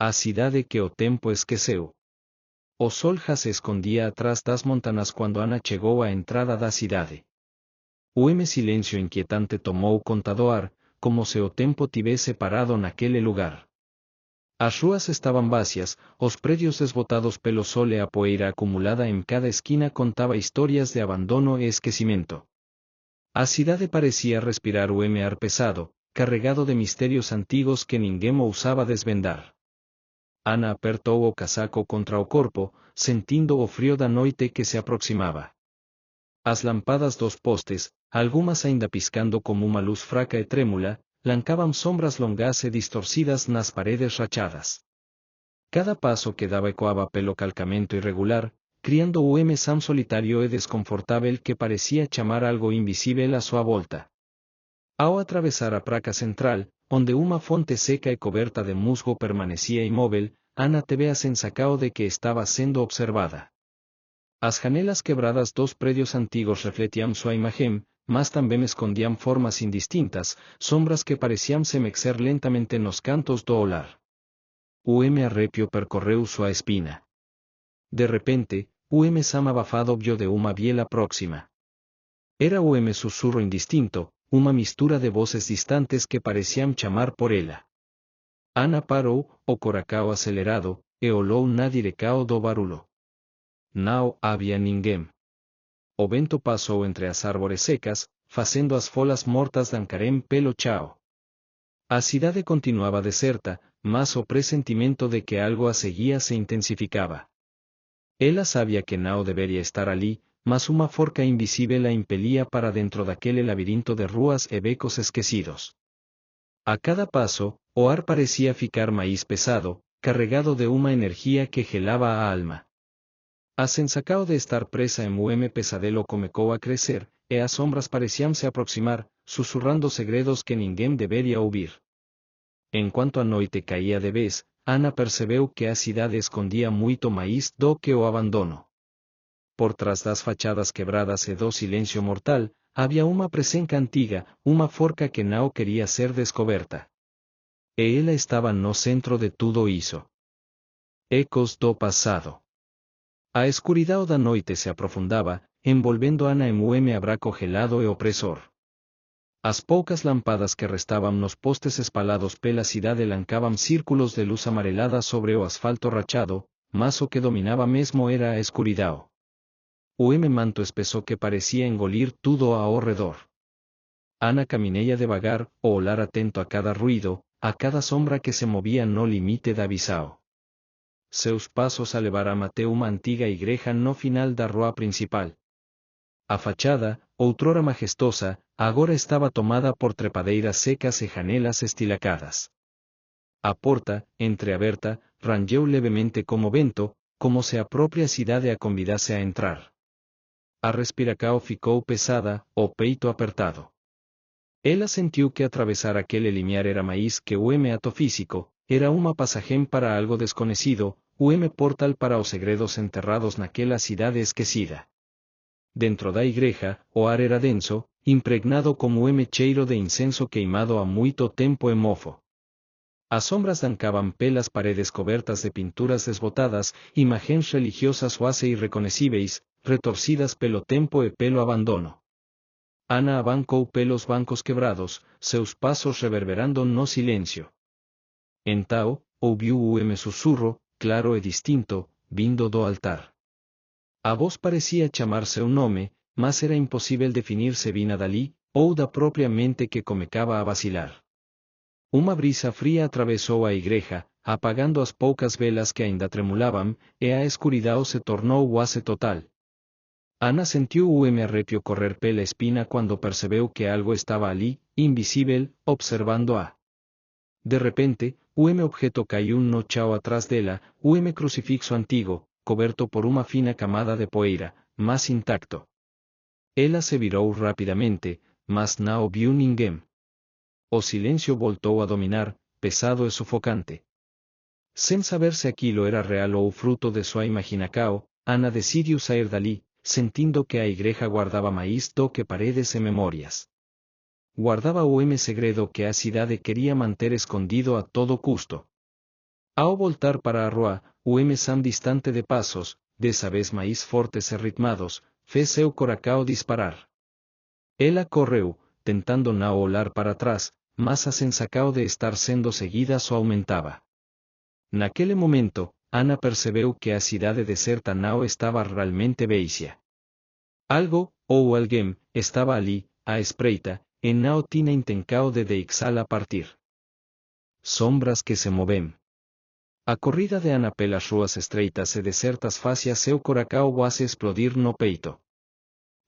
A cidade que o tempo esqueceu. O sol já se escondia atrás das montanas quando Ana chegou à entrada da cidade. O silêncio inquietante tomou conta do ar, como se o tempo tivesse parado naquele lugar. As ruas estavam vazias, os prédios desbotados pelo sol e a poeira acumulada em cada esquina contava histórias de abandono e esquecimento. A cidade parecia respirar o ar pesado, carregado de mistérios antigos que ninguém ousava desvendar. Ana apertou o casaco contra o corpo, sentindo o frio da noite que se aproximava. As lâmpadas dos postes, algumas ainda piscando como uma luz fraca e trêmula, lançavam sombras longas e distorcidas nas paredes rachadas. Cada passo que dava ecoava pelo calcamento irregular, criando um som solitário e desconfortável que parecia chamar algo invisível à sua volta. Ao atravessar a praça central, onde uma fonte seca e coberta de musgo permanecia imóvel, Ana teve a sensação de que estava sendo observada. As janelas quebradas dos prédios antigos refletiam sua imagem, mas também escondiam formas indistintas, sombras que pareciam se mexer lentamente nos cantos do olhar. O arrepio percorreu sua espina. De repente, o som abafado vio de uma biela próxima. Era o sussurro indistinto, uma mistura de vozes distantes que pareciam chamar por ela. Ana parou, o coração acelerado, e olhou na direção do barulho. Não havia ninguém. O vento passou entre as árvores secas, fazendo as folhas mortas dançarem pelo chão. A cidade continuava deserta, mas o pressentimento de que algo a seguia se intensificava. Ela sabia que não deveria estar ali, mas uma forca invisível a impelia para dentro daquele labirinto de ruas e becos esquecidos. A cada passo, o ar parecia ficar mais pesado, carregado de uma energia que gelava a alma. A sensação de estar presa em um pesadelo começou a crescer, e as sombras pareciam se aproximar, sussurrando segredos que ninguém deveria ouvir. Enquanto a noite caía de vez, Ana percebeu que a cidade escondia muito mais do que o abandono. Por trás das fachadas quebradas e do silêncio mortal, havia uma presença antiga, uma forca que não queria ser descoberta. E ela estava no centro de tudo isso. Ecos do passado. A escuridão da noite se aprofundava, envolvendo Ana em um abraço gelado e opressor. As poucas lâmpadas que restavam nos postes espalhados pela cidade lançavam círculos de luz amarelada sobre o asfalto rachado, mas o que dominava mesmo era a escuridão. O manto espesso que parecia engolir tudo ao redor. Ana caminhava devagar, o olhar atento a cada ruído, a cada sombra que se movia no limite da visão. Seus passos a levaram até uma antiga igreja no final da rua principal. A fachada, outrora majestosa, agora estava tomada por trepadeiras secas e janelas estilacadas. A porta, entreaberta, rangeu levemente como vento, como se a própria cidade a convidasse a entrar. A respiração ficou pesada, o peito apertado. Ela sentiu que atravessar aquele limiar era mais que o ato físico, era uma passagem para algo desconhecido, um portal para os segredos enterrados naquela cidade esquecida. Dentro da igreja, o ar era denso, impregnado como cheiro de incenso queimado há muito tempo e mofo. As sombras dançavam pelas paredes cobertas de pinturas desbotadas, imagens religiosas quase irreconhecíveis, retorcidas pelo tempo e pelo abandono. Ana avancou pelos bancos quebrados, seus passos reverberando no silêncio. Então, ouviu o sussurro, claro e distinto, vindo do altar. A voz parecia chamar seu nome, mas era impossível definir se vinha dali, ou da própria mente que começava a vacilar. Uma brisa fria atravessou a igreja, apagando as poucas velas que ainda tremulavam, e a escuridão se tornou quase total. Ana sentiu o arrepio correr pela espina quando percebeu que algo estava ali, invisível, observando-a. De repente, um objeto caiu no chão atrás dela, um crucifixo antigo, coberto por uma fina camada de poeira, mas intacto. Ela se virou rapidamente, mas não viu ninguém. O silêncio voltou a dominar, pesado e sufocante. Sem saber se aquilo era real ou fruto de sua imaginação, Ana decidiu sair dali, sentindo que a igreja guardava mais do que paredes e memórias. Guardava o segredo que a cidade queria manter escondido a todo custo. Ao voltar para Arroa, Sam distante de pasos, desa vez máis fortes e ritmados, fez seu coracao disparar. Ela correu, tentando não olhar para trás, mas a sensacao de estar sendo seguida só aumentaba. Naquele momento, Ana percebeu que a cidade deserta não estava realmente beixa. Algo, ou alguém, estava ali, à espreita, e não tinha intencao de deixá-la partir. Sombras que se movem. A corrida de Ana pelas ruas estreitas e desertas facía seu coracao quase explodir no peito.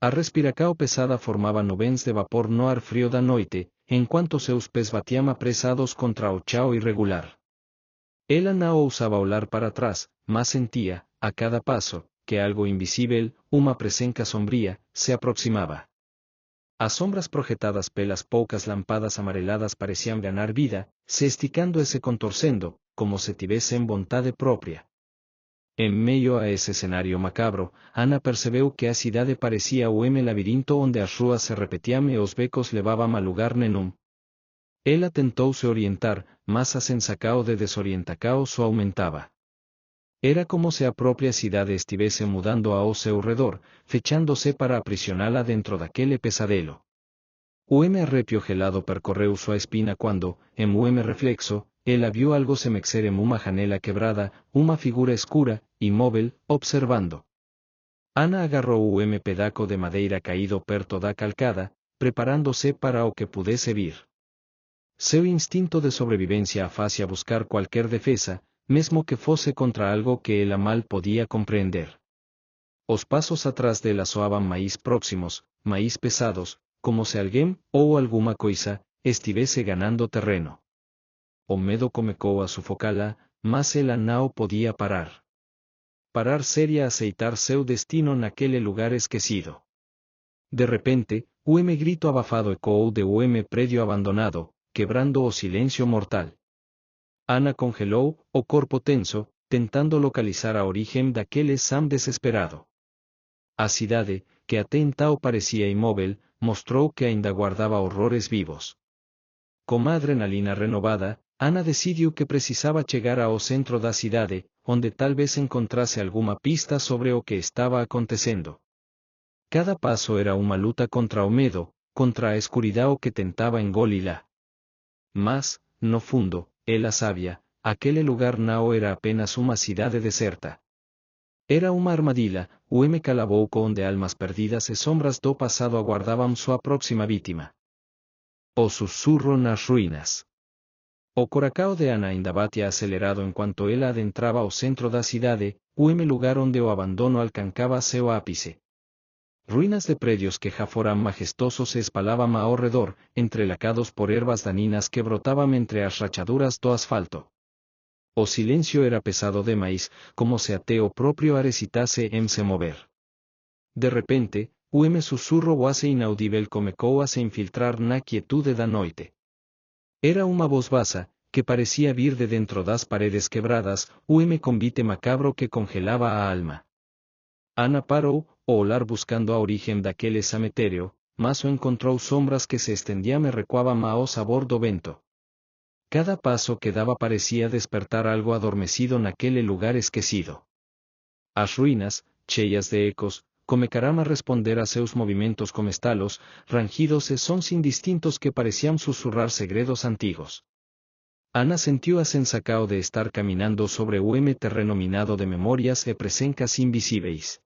A respiracao pesada formaba nuvens de vapor no ar frío da noite, enquanto seus pés batiam apresados contra o chão irregular. Ela não ousava olhar para trás, mas sentia, a cada passo, que algo invisível, uma presença sombria, se aproximava. As sombras projetadas pelas poucas lampadas amareladas pareciam ganar vida, se esticando e se contorcendo, como se tivessem vontade própria. Em meio a esse cenário macabro, Ana percebeu que a cidade parecia o labirinto onde as ruas se repetiam e os becos levavam a lugar nenhum. Ela tentou se orientar, mas a sensacao de desorientacao só aumentava. Era como se a própria cidade estivesse mudando ao seu redor, fechándose para aprisioná-la dentro daquele pesadelo. O arrepio gelado percorreu sua espina quando, em reflexo, ela viu algo se mexer en uma janela quebrada, uma figura escura, imóvel, observando. Ana agarrou o pedaco de madeira caído perto da calcada, preparándose para o que pudesse vir. Seu instinto de sobrevivência a fazia buscar qualquer defesa, mesmo que fosse contra algo que ela mal podia compreender. Os passos atrás dela soavam mais próximos, mais pesados, como se alguém, ou alguma coisa, estivesse ganando terreno. O medo comecou a sufocá-la, mas ela não podia parar. Parar seria aceitar seu destino naquele lugar esquecido. De repente, o grito abafado ecoou de um prédio abandonado, quebrando o silêncio mortal. Ana congelou, o corpo tenso, tentando localizar a origem daquele Sam desesperado. A cidade, que até então parecia imóvel, mostrou que ainda guardava horrores vivos. Com a adrenalina renovada, Ana decidiu que precisava chegar ao centro da cidade, onde talvez encontrasse alguma pista sobre o que estava acontecendo. Cada passo era uma luta contra o medo, contra a escuridão que tentava engoli-la. Mas, no fundo, ela sabia, aquele lugar não era apenas uma cidade deserta. Era uma armadilha, o calabouco onde almas perdidas e sombras do passado aguardavam sua próxima vítima. O sussurro nas ruínas. O coracao de Ana ainda batia acelerado enquanto ela adentrava ao centro da cidade, o lugar onde o abandono alcançava seu ápice. Ruínas de prédios que já foram majestosos se espalhavam ao redor, entrelacados por ervas daninhas que brotavam entre as rachaduras do asfalto. O silêncio era pesado demais, como se até o próprio ar hesitasse em se mover. De repente, o sussurro quase inaudível começou a se infiltrar na quietude da noite. Era uma voz baixa, que parecia vir de dentro das paredes quebradas, o convite macabro que congelava a alma. Ana parou, o olhar buscando a origem daquele cemitério, mas o encontrou sombras que se estendiam e recuavam ao sabor do vento. Cada passo que dava parecia despertar algo adormecido naquele lugar esquecido. As ruínas, cheias de ecos, começaram a responder a seus movimentos com estalos, rangidos e sons indistintos que pareciam sussurrar segredos antigos. Ana sentiu a sensacao de estar caminhando sobre o terreno minado de memórias e presencias invisíveis.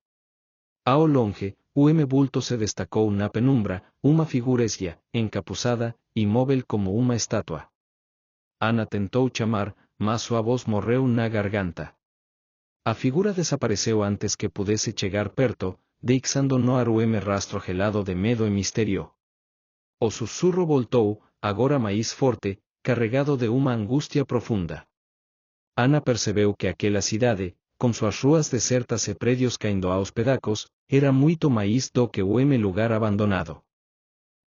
Ao longe, o bulto se destacou na penumbra, uma figura esguia, encapuzada, imóvel como uma estátua. Ana tentou chamar, mas sua voz morreu na garganta. A figura desapareceu antes que pudesse chegar perto, deixando no ar o rastro gelado de medo e misterio. O sussurro voltou, agora mais forte, carregado de uma angústia profunda. Ana percebeu que aquela cidade, com suas ruas desertas e prédios caindo aos pedacos, era muito mais do que o lugar abandonado.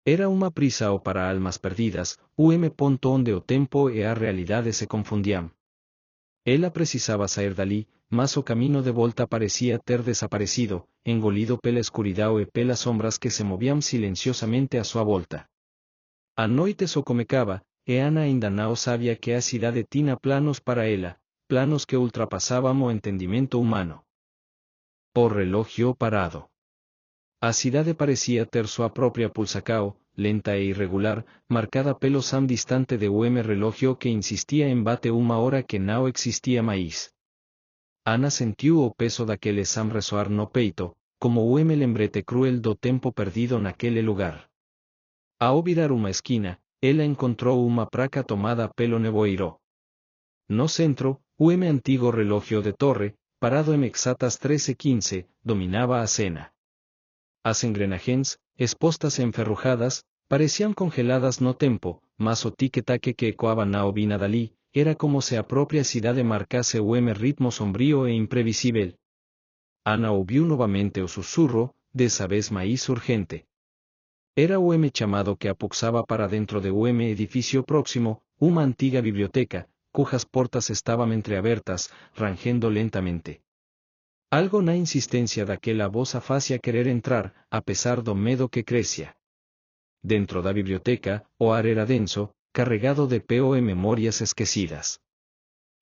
Era uma prisão para almas perdidas, o ponto onde o tempo e a realidade se confundiam. Ela precisava sair dali, mas o caminho de volta parecia ter desaparecido, engolido pela escuridão e pelas sombras que se moviam silenciosamente à sua volta. A noite só começava, e Ana ainda não sabia que a cidade tinha planos para ela, planos que ultrapasaban o entendimiento humano. O relojio parado. A cidade parecía ter sua própria pulsacao, lenta e irregular, marcada pelo sam distante de relojio que insistía en bate uma hora que não existía maíz. Ana sentiu o peso daquele sam ressoar no peito, como lembrete cruel do tempo perdido naquele lugar. Ao virar uma esquina, ela encontrou uma placa tomada pelo nevoeiro. No centro, antigo relojio de torre, parado en exatas 13:15, dominaba a cena. As engrenagens, expostas e enferrujadas, parecían congeladas no tempo, mas o tic-tac que ecoaba na obina dali, era como se a propia cidade marcase ritmo sombrío e imprevisível. Ana ouviu novamente o sussurro, dessa vez mais urgente. Era o chamado que apuxaba para dentro de edifício próximo, uma antiga biblioteca, cujas portas estaban entreabertas, rangendo lentamente. Algo na insistencia daquela voz afacia querer entrar, a pesar do medo que crecia. Dentro da biblioteca, o ar era denso, carregado de peo e memorias esquecidas.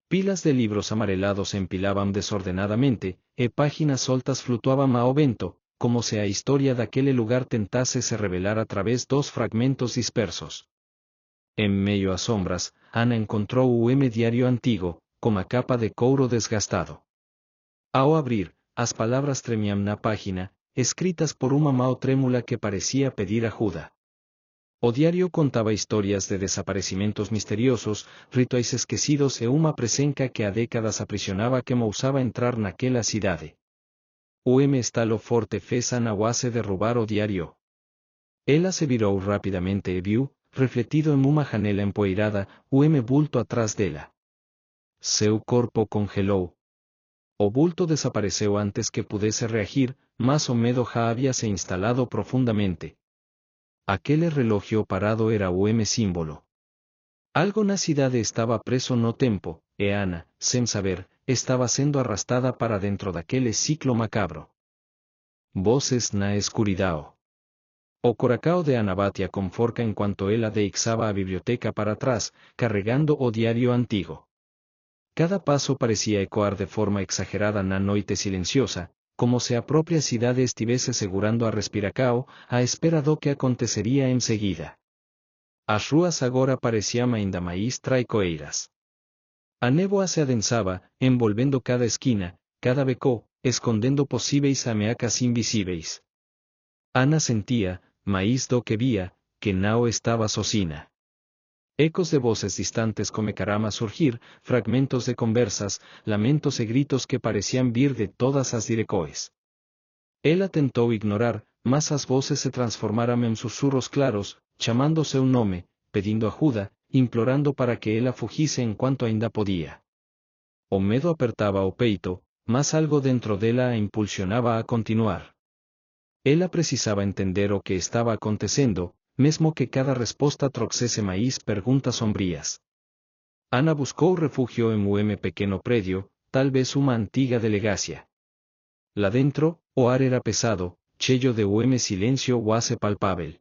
Pilas de libros amarelados empilaban desordenadamente, e páginas soltas flutuaban ao vento, como se a historia daquele lugar tentase se revelar a través dos fragmentos dispersos. En meio às sombras, Ana encontrou o diário antigo, com a capa de couro desgastado. Ao abrir, as palavras tremiam na página, escritas por uma mão trémula que parecia pedir ajuda. O diário contaba historias de desaparecimentos misteriosos, rituais esquecidos e uma presença que há décadas aprisionava que mousava entrar naquela cidade. O estalo forte fez Ana Wase derrubar o diário. Ela se virou rapidamente e viu, refletido en uma janela empoeirada, o bulto atrás dela. Seu corpo congelou. O bulto desapareceu antes que pudesse reagir, mas o medo já había se instalado profundamente. Aquele relojio parado era o símbolo. Algo na cidade estaba preso no tempo, e Ana, sem saber, estaba sendo arrastada para dentro daquele ciclo macabro. Voces na escuridão. O coracao de Ana batia con forca enquanto ela deixava a biblioteca para trás, carregando o diário antigo. Cada paso parecía ecoar de forma exagerada na noite silenciosa, como se a propia cidade estivese segurando a respiracao, a espera do que acontecería enseguida. As ruas agora parecían ainda máis traicoeiras. A névoa se adensaba, envolvendo cada esquina, cada becó, escondendo posíveis ameacas invisíveis. Ana sentía, máis do que vía, que não estaba sozinha. Ecos de voces distantes começaram a surgir, fragmentos de conversas, lamentos e gritos que parecían vir de todas as direcoes. Ela tentou ignorar, mas as voces se transformaram en susurros claros, chamando seu nome, pedindo ajuda, implorando para que ela fugisse enquanto ainda podía. O medo apertaba o peito, mas algo dentro dela a impulsionaba a continuar. Ela precisaba entender o que estaba acontecendo, mesmo que cada resposta trouxesse máis perguntas sombrías. Ana buscou refugio en pequeno predio, tal vez uma antiga delegacia. Lá dentro, o ar era pesado, cheio de silencio quase palpável.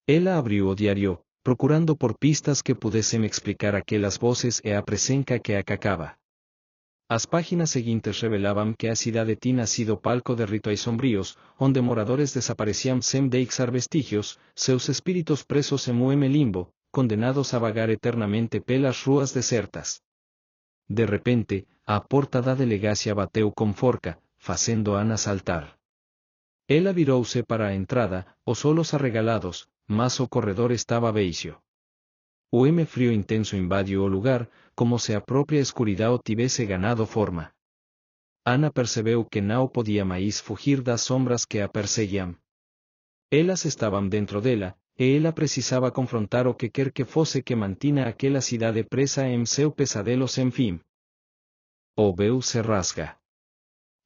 Ela abriu o diário, procurando por pistas que pudessem explicar aquelas voces e a presença que acacaba. As páginas seguintes revelaban que a cidade tinha sido palco de rituais sombríos, onde moradores desaparecían sem deixar vestigios, seus espíritos presos en limbo, condenados a vagar eternamente pelas ruas desertas. De repente, a porta da delegacia bateu con forca, facendo Ana saltar. Ela virouse para a entrada, os olhos arregalados, mas o corredor estaba veixio. O frío intenso invadiu o lugar, como se a propia escuridão tivesse ganado forma. Ana percebeu que não podia mais fugir das sombras que a perseguiam. Elas estavam dentro dela, e ela precisava confrontar o que quer que fosse que mantina aquela cidade presa em seu pesadelo sem fim. O véu se rasga.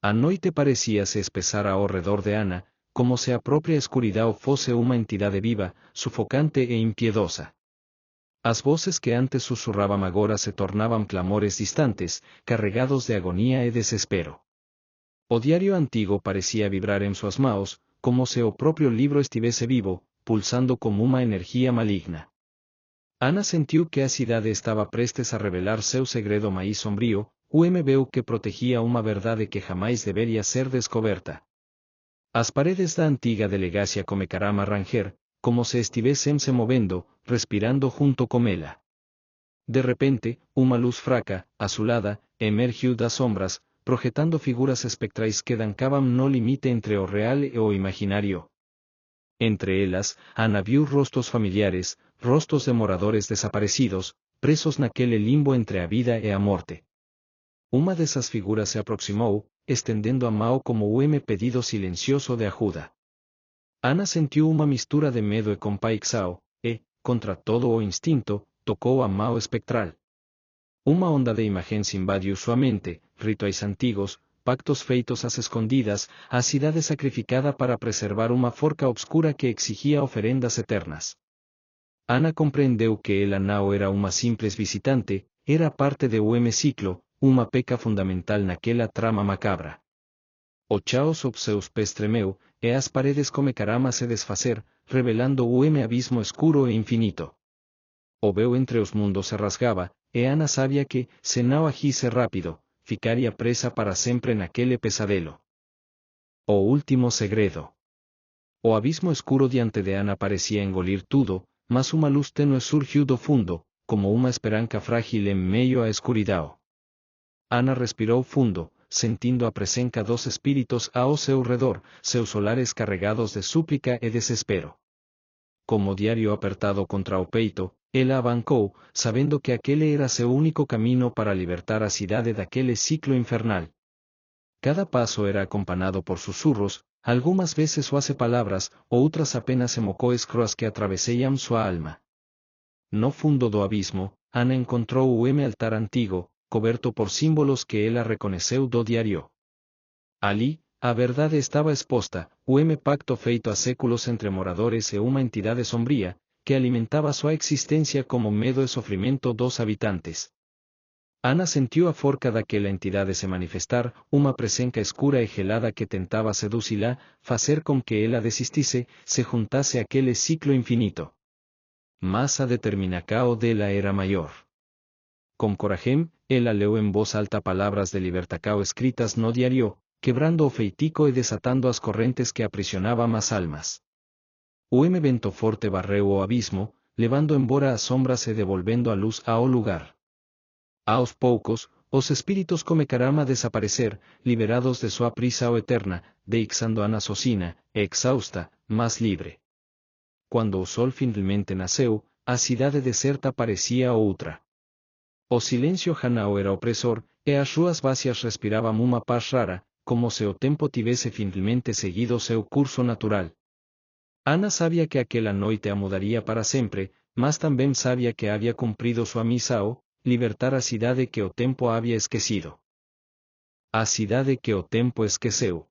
A noite parecia se espessar ao redor de Ana, como se a propia escuridão fosse uma entidade viva, sufocante e impiedosa. As voces que antes susurraban agora se tornaban clamores distantes, carregados de agonía e desespero. O diario antigo parecía vibrar en suas mãos, como se o propio libro estivese vivo, pulsando como uma energía maligna. Ana sentiu que a cidade estava prestes a revelar seu segredo mais sombrio, veu que protegía uma verdade que jamais deveria ser descoberta. As paredes da antiga delegacia começaram a ranger, como se estivessem se movendo, respirando junto com ela. De repente, uma luz fraca, azulada, emergiu das sombras, projetando figuras espectrais que dancavam no limite entre o real e o imaginario. Entre elas, Ana viu rostos familiares, rostos de moradores desaparecidos, presos naquele limbo entre a vida e a morte. Uma dessas figuras se aproximou, estendendo a mão como pedido silencioso de ajuda. Ana sentiu uma mistura de medo e compaixão, e, contra todo o instinto, tocou a mão espectral. Uma onda de imagens invadiu sua mente, rituais antigos, pactos feitos às escondidas, a cidade sacrificada para preservar uma forca obscura que exigia oferendas eternas. Ana compreendeu que ela não era uma simples visitante, era parte de ciclo, uma peca fundamental naquela trama macabra. O chão sob seus pés tremeu, e as paredes começaram a se desfazer, revelando o abismo escuro e infinito. O véu entre os mundos se rasgava, e Ana sabia que, se não agisse rápido, ficaria presa para sempre naquele pesadelo. O último segredo. O abismo escuro diante de Ana parecia engolir tudo, mas uma luz tenue surgiu do fundo, como uma esperança frágil em meio à escuridão. Ana respirou fundo, sentindo a presença dos espíritos ao seu redor, seus olhares carregados de súplica e desespero. Como diário apertado contra o peito, ela abancou, sabendo que aquele era seu único caminho para libertar a cidade daquele ciclo infernal. Cada passo era acompanhado por sussurros, algumas vezes suaves palavras, outras apenas emocões cruas que atravesseiam sua alma. No fundo do abismo, Ana encontrou o altar antigo, coberto por símbolos que ela reconheceu do diário. Ali, a verdade estava exposta, o pacto feito há séculos entre moradores e uma entidade sombria, que alimentava sua existência como medo e sofrimento dos habitantes. Ana sentiu a forca daquela entidade se manifestar, uma presença escura e gelada que tentava seduzi-la, fazer com que ela desistisse, se juntasse àquele ciclo infinito. Mas a determinação dela era maior. Com coragem, ela leu em voz alta palavras de libertação escritas no diário, quebrando o feitiço e desatando as correntes que aprisionavam as almas. O vento forte barreu o abismo, levando embora as sombras e devolvendo a luz ao lugar. Aos poucos, os espíritos começaram a desaparecer, liberados de sua prisão eterna, deixando Ana sozinha, exausta, mas livre. Quando o sol finalmente nasceu, a cidade deserta parecia outra. O silêncio janao era opressor, e as ruas vazias respiravam uma paz rara, como se o tempo tivesse finalmente seguido seu curso natural. Ana sabia que aquela noite a mudaria para sempre, mas também sabia que havia cumprido sua missão, libertar a cidade que o tempo havia esquecido. A cidade que o tempo esqueceu.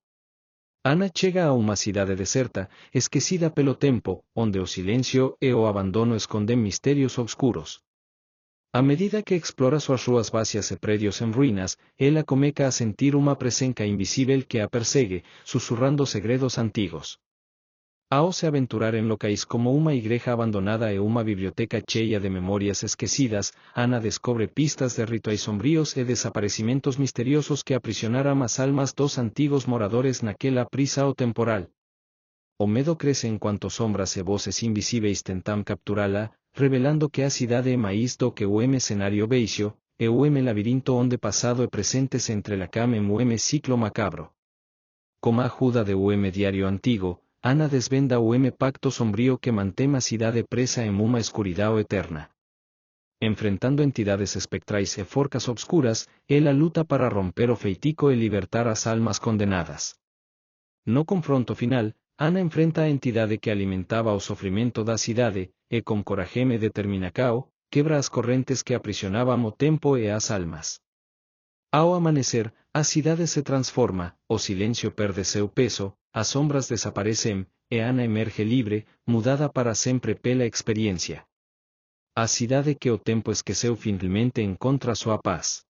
Ana chega a uma cidade deserta, esquecida pelo tempo, onde o silêncio e o abandono escondem mistérios obscuros. A medida que explora suas ruas vazias e prédios em ruínas, ela começa a sentir uma presença invisível que a persegue, sussurrando segredos antigos. Ao se aventurar em locais como uma igreja abandonada e uma biblioteca cheia de memórias esquecidas, Ana descobre pistas de rituais sombrios e desaparecimentos misteriosos que aprisionaram as almas dos antigos moradores naquela prisão temporal. O medo cresce enquanto sombras e voces invisíveis tentam capturá-la, revelando que a cidade é mais do que o cenário beixo, e o labirinto onde passado e presente se entrelacam em o ciclo macabro. Com a ajuda de o diário antigo, Ana desvenda o pacto sombrio que mantém a cidade presa em uma escuridão eterna. Enfrentando entidades espectrais e forcas obscuras, ela luta para romper o feitiço e libertar as almas condenadas. No confronto final, Ana enfrenta a entidade que alimentava o sofrimento da cidade, e com coragem e determinação, quebra as correntes que aprisionavam o tempo e as almas. Ao amanhecer, a cidade se transforma, o silêncio perde seu peso, as sombras desaparecem, e Ana emerge livre, mudada para sempre pela experiência. A cidade que o tempo esqueceu finalmente encontra sua paz.